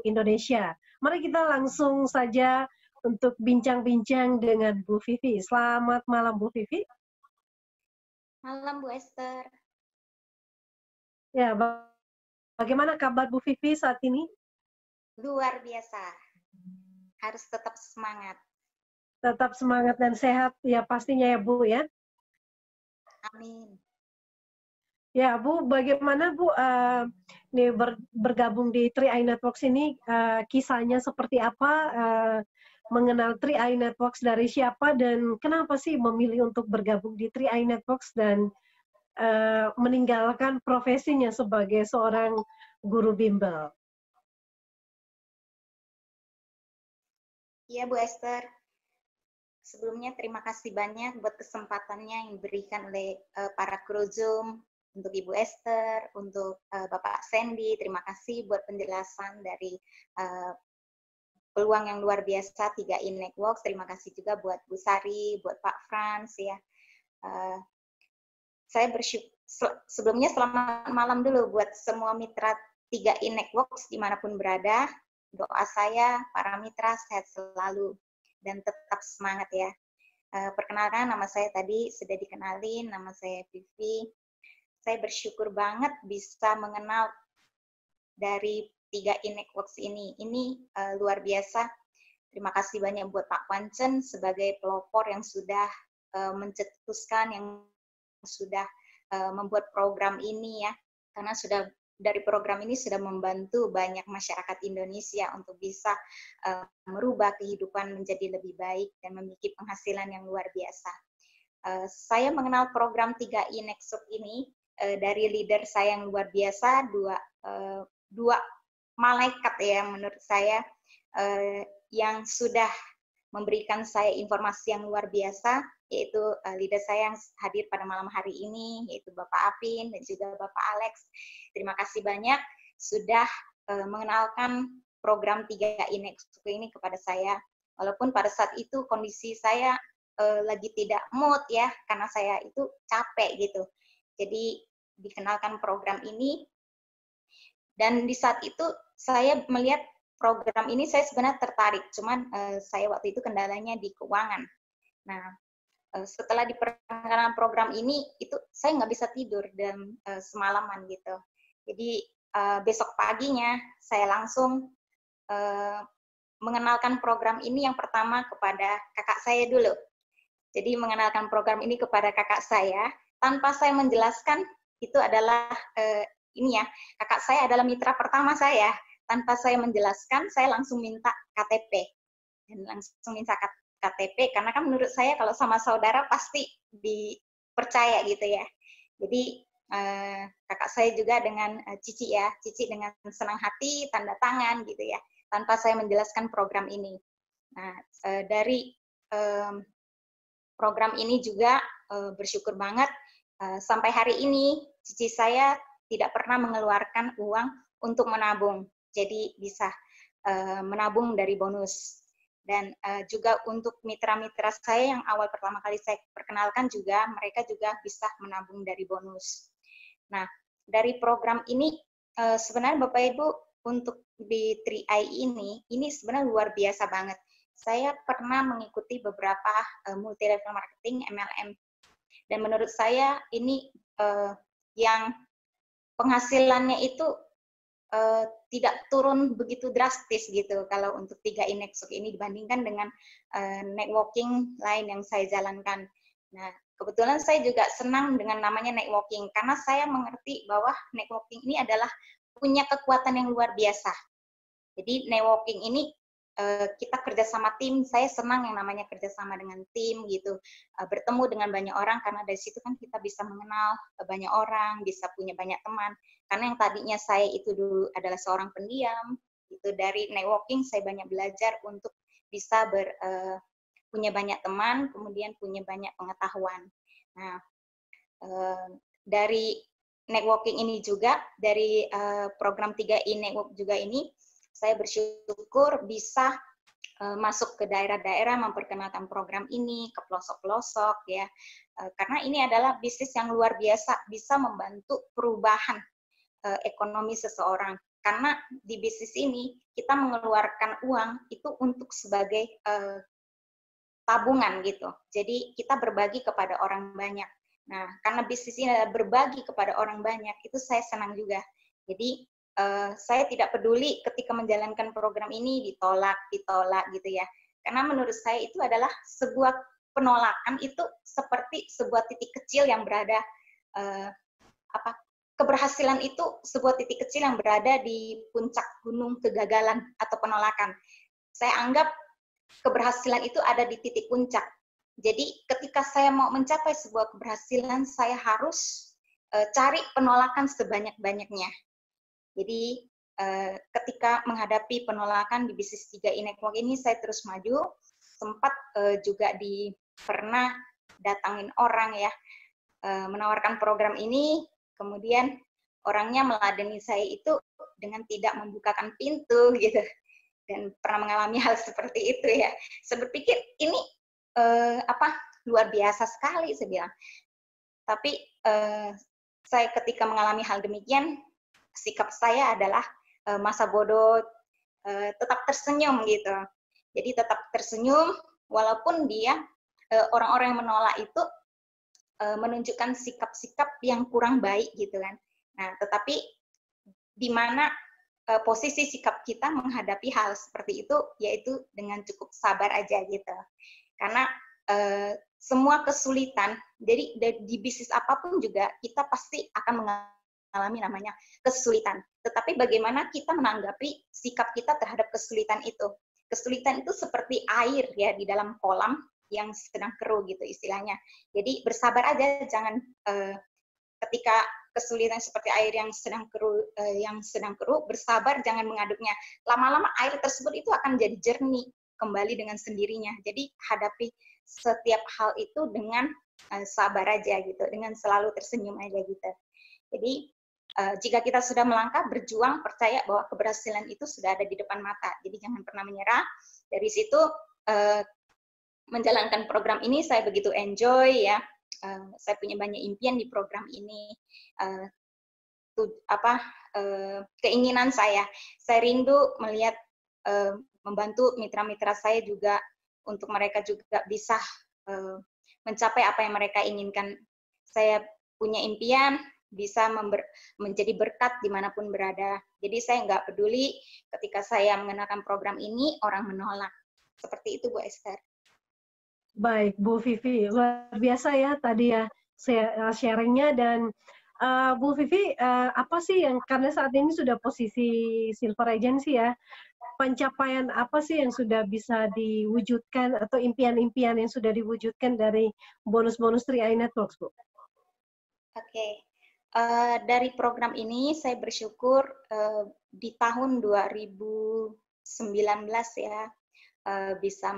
Indonesia. Mari kita langsung saja untuk bincang-bincang dengan Bu Vivi. Selamat malam Bu Vivi. Malam Bu Esther. Ya, bagaimana kabar Bu Vivi saat ini? Luar biasa. Harus tetap semangat. Tetap semangat dan sehat ya pastinya ya Bu ya. Amin. Ya Bu, bagaimana Bu ini bergabung di 3i Networks ini kisahnya seperti apa? Mengenal 3i Networks dari siapa dan kenapa sih memilih untuk bergabung di 3i Networks dan meninggalkan profesinya sebagai seorang guru bimbel? Iya Bu Esther. Sebelumnya terima kasih banyak buat kesempatannya yang diberikan oleh para kru Zoom, untuk Ibu Esther, untuk Bapak Sandy. Terima kasih buat penjelasan dari peluang yang luar biasa 3i Networks. Terima kasih juga buat Bu Sari, buat Pak Frans ya. Saya bersyukur sebelumnya selamat malam dulu buat semua mitra 3i Networks dimanapun berada. Doa saya para mitra sehat selalu dan tetap semangat ya. Perkenalkan, nama saya tadi sudah dikenalin, nama saya Vivi. Saya bersyukur banget bisa mengenal dari 3i Networks ini. Ini luar biasa. Terima kasih banyak buat Pak Wancen sebagai pelopor yang sudah mencetuskan, yang sudah membuat program ini ya. Karena sudah dari program ini sudah membantu banyak masyarakat Indonesia untuk bisa merubah kehidupan menjadi lebih baik dan memiliki penghasilan yang luar biasa. Saya mengenal program 3i Networks ini dari leader saya yang luar biasa, dua malaikat ya menurut saya yang sudah memberikan saya informasi yang luar biasa, yaitu leader saya yang hadir pada malam hari ini, yaitu Bapak Apin dan juga Bapak Alex. Terima kasih banyak sudah mengenalkan program 3i Networks ini kepada saya. Walaupun pada saat itu kondisi saya lagi tidak mood ya, karena saya itu capek gitu. Jadi dikenalkan program ini, dan di saat itu saya melihat program ini saya sebenarnya tertarik, cuman saya waktu itu kendalanya di keuangan. Nah, setelah diperkenalkan program ini, itu saya nggak bisa tidur dan semalaman gitu. Jadi besok paginya saya langsung mengenalkan program ini yang pertama kepada kakak saya dulu. Jadi mengenalkan program ini kepada kakak saya, tanpa saya menjelaskan, itu adalah ini ya, kakak saya adalah mitra pertama saya. Tanpa saya menjelaskan, saya langsung minta KTP. Dan langsung minta KTP, karena kan menurut saya kalau sama saudara pasti dipercaya gitu ya. Jadi kakak saya juga dengan Cici ya, Cici dengan senang hati, tanda tangan gitu ya, tanpa saya menjelaskan program ini. Nah, dari program ini juga bersyukur banget, sampai hari ini Cici saya tidak pernah mengeluarkan uang untuk menabung. Jadi bisa menabung dari bonus. Dan juga untuk mitra-mitra saya yang awal pertama kali saya perkenalkan juga, mereka juga bisa menabung dari bonus. Nah, dari program ini sebenarnya Bapak Ibu untuk di 3i ini sebenarnya luar biasa banget. Saya pernah mengikuti beberapa multi level marketing MLM. Dan menurut saya ini yang penghasilannya itu tidak turun begitu drastis gitu kalau untuk 3i Networks ini dibandingkan dengan networking lain yang saya jalankan. Nah, kebetulan saya juga senang dengan namanya networking karena saya mengerti bahwa networking ini adalah punya kekuatan yang luar biasa. Jadi networking ini kita kerjasama tim, saya senang yang namanya kerjasama dengan tim gitu, bertemu dengan banyak orang karena dari situ kan kita bisa mengenal banyak orang, bisa punya banyak teman. Karena yang tadinya saya itu dulu adalah seorang pendiam, itu dari networking saya banyak belajar untuk bisa punya banyak teman, kemudian punya banyak pengetahuan. Nah, dari networking ini juga, dari program 3i Network juga ini, saya bersyukur bisa masuk ke daerah-daerah memperkenalkan program ini ke pelosok-pelosok ya, karena ini adalah bisnis yang luar biasa, bisa membantu perubahan ekonomi seseorang. karena di bisnis ini kita mengeluarkan uang itu untuk sebagai tabungan gitu. Jadi kita berbagi kepada orang banyak. Nah, karena bisnis ini adalah berbagi kepada orang banyak, itu saya senang juga. Jadi saya tidak peduli ketika menjalankan program ini ditolak gitu ya. Karena menurut saya itu adalah sebuah penolakan itu seperti sebuah titik kecil yang berada keberhasilan itu sebuah titik kecil yang berada di puncak gunung kegagalan atau penolakan. Saya anggap keberhasilan itu ada di titik puncak. Jadi ketika saya mau mencapai sebuah keberhasilan, saya harus cari penolakan sebanyak-banyaknya. Jadi ketika menghadapi penolakan di bisnis 3i Network ini, saya terus maju. Sempat juga pernah datangin orang ya, menawarkan program ini, kemudian orangnya meladeni saya itu dengan tidak membukakan pintu gitu. Dan pernah mengalami hal seperti itu ya. Saya berpikir ini luar biasa sekali saya bilang. Tapi saya ketika mengalami hal demikian, sikap saya adalah masa bodoh, tetap tersenyum gitu. Jadi tetap tersenyum walaupun dia orang-orang yang menolak itu menunjukkan sikap-sikap yang kurang baik gitu kan. Nah, tetapi di mana posisi sikap kita menghadapi hal seperti itu, yaitu dengan cukup sabar aja gitu. Karena semua kesulitan, jadi di bisnis apapun juga kita pasti akan mengalami namanya kesulitan. Tetapi bagaimana kita menanggapi sikap kita terhadap kesulitan itu. Kesulitan itu seperti air ya di dalam kolam yang sedang keruh gitu istilahnya. Jadi bersabar aja, jangan ketika kesulitan seperti air yang sedang keruh, bersabar, jangan mengaduknya. Lama-lama air tersebut itu akan jadi jernih kembali dengan sendirinya. Jadi hadapi setiap hal itu dengan sabar aja gitu, dengan selalu tersenyum aja gitu. Jadi jika kita sudah melangkah, berjuang, percaya bahwa keberhasilan itu sudah ada di depan mata. Jadi jangan pernah menyerah. Dari situ menjalankan program ini saya begitu enjoy ya. Saya punya banyak impian di program ini. Keinginan saya rindu melihat membantu mitra-mitra saya juga untuk mereka juga bisa mencapai apa yang mereka inginkan. Saya punya impian bisa menjadi berkat dimanapun berada. Jadi saya nggak peduli ketika saya mengenakan program ini orang menolak. Seperti itu Bu Esther. Baik, Bu Vivi, luar biasa ya tadi ya sharingnya. Dan Bu Vivi, apa sih yang, karena saat ini sudah posisi Silver Agency ya, pencapaian apa sih yang sudah bisa diwujudkan atau impian-impian yang sudah diwujudkan dari bonus-bonus 3i Networks, Bu? Oke. Dari program ini saya bersyukur di tahun 2019 ya bisa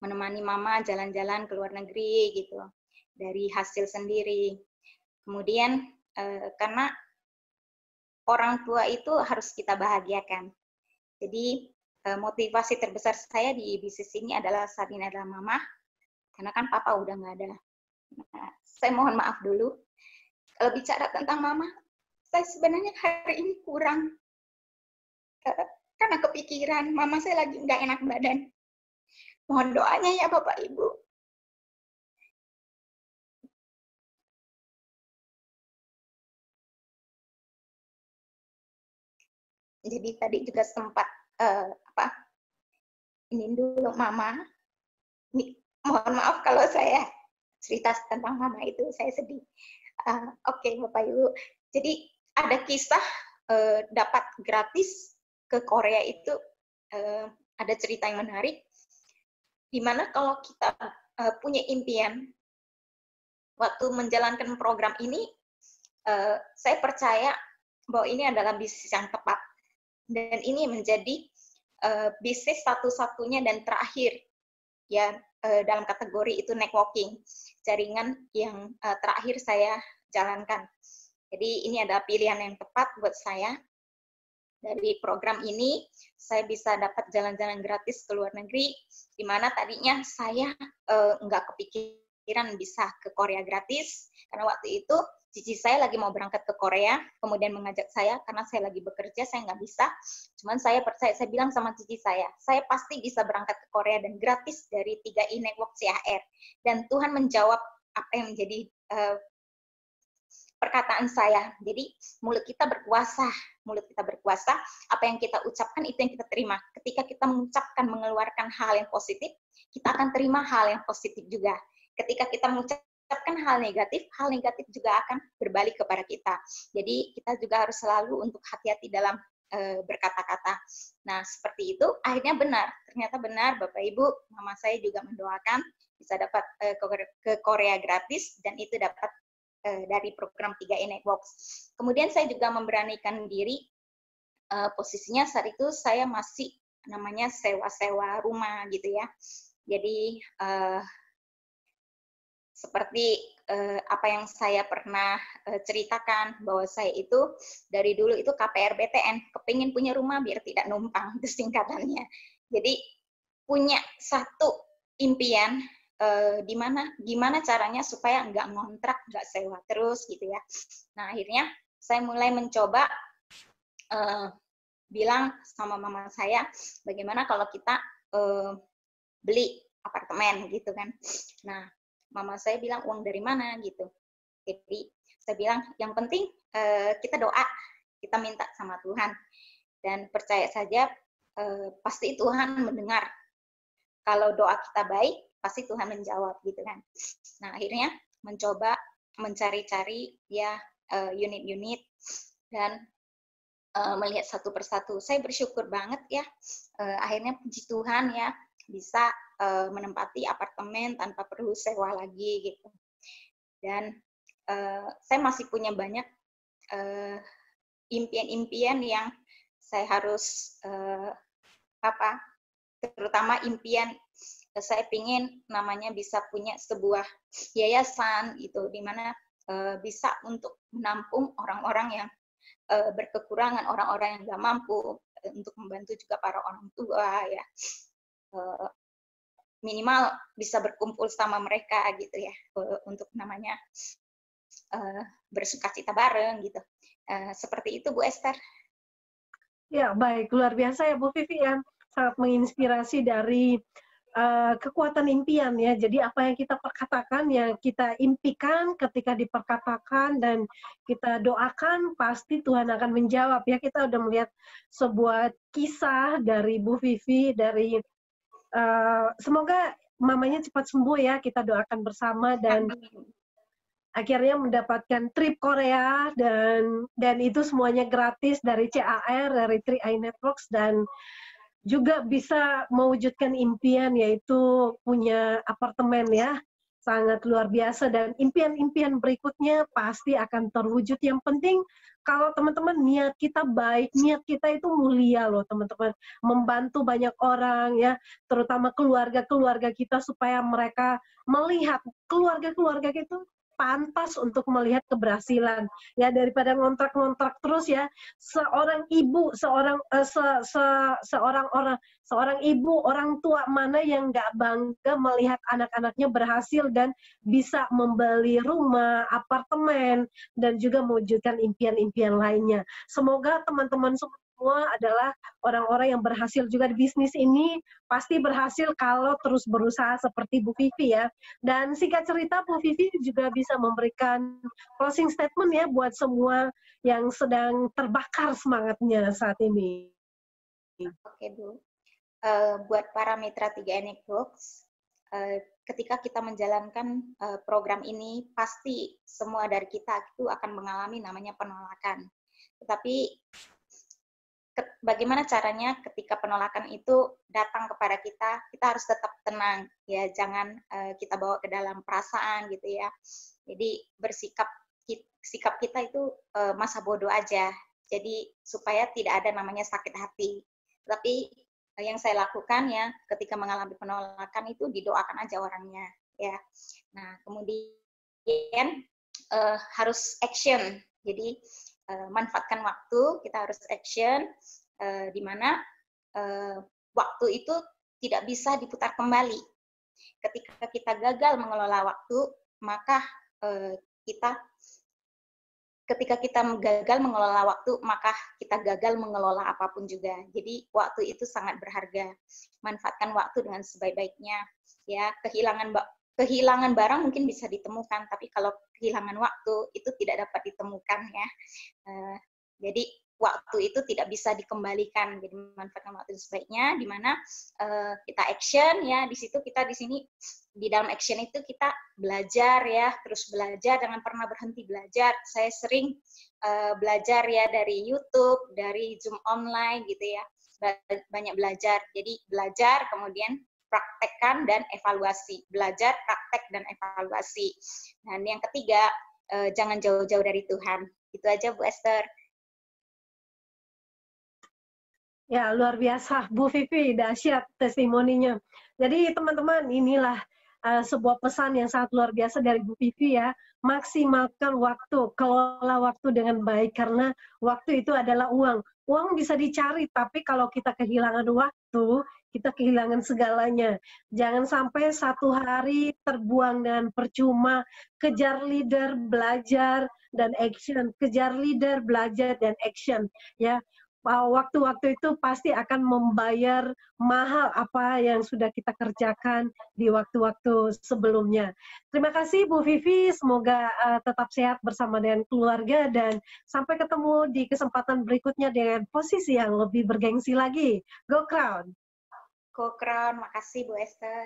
menemani mama jalan-jalan ke luar negeri gitu dari hasil sendiri. Kemudian karena orang tua itu harus kita bahagiakan. Jadi motivasi terbesar saya di bisnis ini adalah saat ini adalah mama, karena kan papa udah nggak ada. Nah, saya mohon maaf dulu. Kalau bicara tentang mama, saya sebenarnya hari ini kurang karena kepikiran mama saya lagi nggak enak badan. Mohon doanya ya Bapak Ibu. Jadi tadi juga sempat ini dulu mama. Mohon maaf kalau saya cerita tentang mama itu saya sedih. Oke, Bapak Ibu. Jadi ada kisah dapat gratis ke Korea itu ada cerita yang menarik. Dimana kalau kita punya impian waktu menjalankan program ini, saya percaya bahwa ini adalah bisnis yang tepat. Dan ini menjadi bisnis satu-satunya dan terakhir ya dalam kategori itu networking, jaringan yang terakhir saya jalankan. Jadi ini adalah pilihan yang tepat buat saya. Dari program ini saya bisa dapat jalan-jalan gratis ke luar negeri, di mana tadinya saya nggak kepikiran kepikiran bisa ke Korea gratis, karena waktu itu cici saya lagi mau berangkat ke Korea, kemudian mengajak saya karena saya lagi bekerja, saya nggak bisa. Cuman saya percaya, saya bilang sama cici saya pasti bisa berangkat ke Korea dan gratis dari 3i Network CHR. Dan Tuhan menjawab apa yang menjadi perkataan saya. Jadi mulut kita berkuasa, apa yang kita ucapkan itu yang kita terima. Ketika kita mengucapkan, mengeluarkan hal yang positif, kita akan terima hal yang positif juga. Ketika kita mengucapkan hal negatif juga akan berbalik kepada kita. Jadi kita juga harus selalu untuk hati-hati dalam berkata-kata. Nah, seperti itu akhirnya benar. Ternyata benar, Bapak Ibu, mama saya juga mendoakan bisa dapat ke Korea gratis, dan itu dapat dari program 3i Networks. Kemudian saya juga memberanikan diri, posisinya saat itu saya masih namanya sewa-sewa rumah gitu ya. Jadi seperti apa yang saya pernah ceritakan, bahwa saya itu dari dulu itu KPR-BTN, kepingin punya rumah biar tidak numpang, itu singkatannya. Jadi punya satu impian, gimana caranya supaya nggak ngontrak, nggak sewa terus gitu ya. Nah akhirnya saya mulai mencoba bilang sama mama saya, bagaimana kalau kita beli apartemen gitu kan. Nah mama saya bilang, uang dari mana gitu. Jadi saya bilang, yang penting kita doa, kita minta sama Tuhan, dan percaya saja pasti Tuhan mendengar. Kalau doa kita baik, pasti Tuhan menjawab gitu kan. Nah akhirnya mencoba mencari-cari ya unit-unit, dan melihat satu persatu. Saya bersyukur banget ya, akhirnya puji Tuhan ya bisa menempati apartemen tanpa perlu sewa lagi gitu. Dan saya masih punya banyak impian-impian yang saya harus terutama impian saya ingin namanya bisa punya sebuah yayasan itu, di mana bisa untuk menampung orang-orang yang berkekurangan, orang-orang yang nggak mampu, untuk membantu juga para orang tua ya. Minimal bisa berkumpul sama mereka gitu ya, untuk namanya bersukacita bareng gitu. Seperti itu Bu Esther. Ya, baik. Luar biasa ya Bu Vivi ya. Sangat menginspirasi dari kekuatan impian ya. Jadi apa yang kita perkatakan, yang kita impikan ketika diperkatakan dan kita doakan, pasti Tuhan akan menjawab ya. Kita udah melihat sebuah kisah dari Bu Vivi, dari semoga mamanya cepat sembuh ya, kita doakan bersama, dan akhirnya mendapatkan trip Korea, dan itu semuanya gratis dari CAR, dari 3i Networks, dan juga bisa mewujudkan impian, yaitu punya apartemen ya. Sangat luar biasa, dan impian-impian berikutnya pasti akan terwujud. Yang penting kalau teman-teman niat kita baik, niat kita itu mulia loh teman-teman. Membantu banyak orang ya, terutama keluarga-keluarga kita, supaya mereka melihat keluarga-keluarga itu pantas untuk melihat keberhasilan ya, daripada ngontrak-ngontrak terus ya. Seorang ibu, seorang ibu, orang tua mana yang nggak bangga melihat anak-anaknya berhasil dan bisa membeli rumah, apartemen, dan juga mewujudkan impian-impian lainnya. Semoga teman-teman semua adalah orang-orang yang berhasil juga di bisnis ini, pasti berhasil kalau terus berusaha seperti Bu Vivi ya. Dan singkat cerita, Bu Vivi juga bisa memberikan closing statement ya buat semua yang sedang terbakar semangatnya saat ini. Oke Bu, buat para mitra 3i Networks, ketika kita menjalankan program ini, pasti semua dari kita itu akan mengalami namanya penolakan. Tetapi bagaimana caranya ketika penolakan itu datang kepada kita, kita harus tetap tenang ya, jangan kita bawa ke dalam perasaan gitu ya. Jadi sikap kita itu masa bodoh aja. Jadi supaya tidak ada namanya sakit hati. Tapi yang saya lakukan ya, ketika mengalami penolakan itu didoakan aja orangnya ya. Nah kemudian harus action. Jadi manfaatkan waktu, kita harus action, di mana waktu itu tidak bisa diputar kembali. Ketika kita gagal mengelola waktu, maka ketika kita gagal mengelola waktu, maka kita gagal mengelola apapun juga. Jadi waktu itu sangat berharga. Manfaatkan waktu dengan sebaik-baiknya. Ya, kehilangan barang mungkin bisa ditemukan, tapi kalau kehilangan waktu itu tidak dapat ditemukan ya. Jadi waktu itu tidak bisa dikembalikan. Jadi manfaatkan waktu sebaiknya, di mana kita action ya, di situ kita di sini di dalam action itu kita belajar ya, terus belajar, jangan pernah berhenti belajar. Saya sering belajar ya dari YouTube, dari Zoom online gitu ya, banyak belajar. Jadi belajar kemudian praktekkan dan evaluasi, belajar, praktek dan evaluasi. Dan yang ketiga, jangan jauh-jauh dari Tuhan. Itu aja Bu Esther. Ya, luar biasa. Bu Vivi, dahsyat testimoninya. Jadi teman-teman, inilah sebuah pesan yang sangat luar biasa dari Bu Vivi ya. Maksimalkan waktu, kelola waktu dengan baik, karena waktu itu adalah uang. Uang bisa dicari, tapi kalau kita kehilangan waktu, kita kehilangan segalanya. Jangan sampai satu hari terbuang dengan percuma. Kejar leader, belajar, dan action. Kejar leader, belajar, dan action. Ya, waktu-waktu itu pasti akan membayar mahal apa yang sudah kita kerjakan di waktu-waktu sebelumnya. Terima kasih Bu Vivi, semoga tetap sehat bersama dengan keluarga dan sampai ketemu di kesempatan berikutnya dengan posisi yang lebih bergengsi lagi. Go Crown! Go Crown, makasih Bu Esther.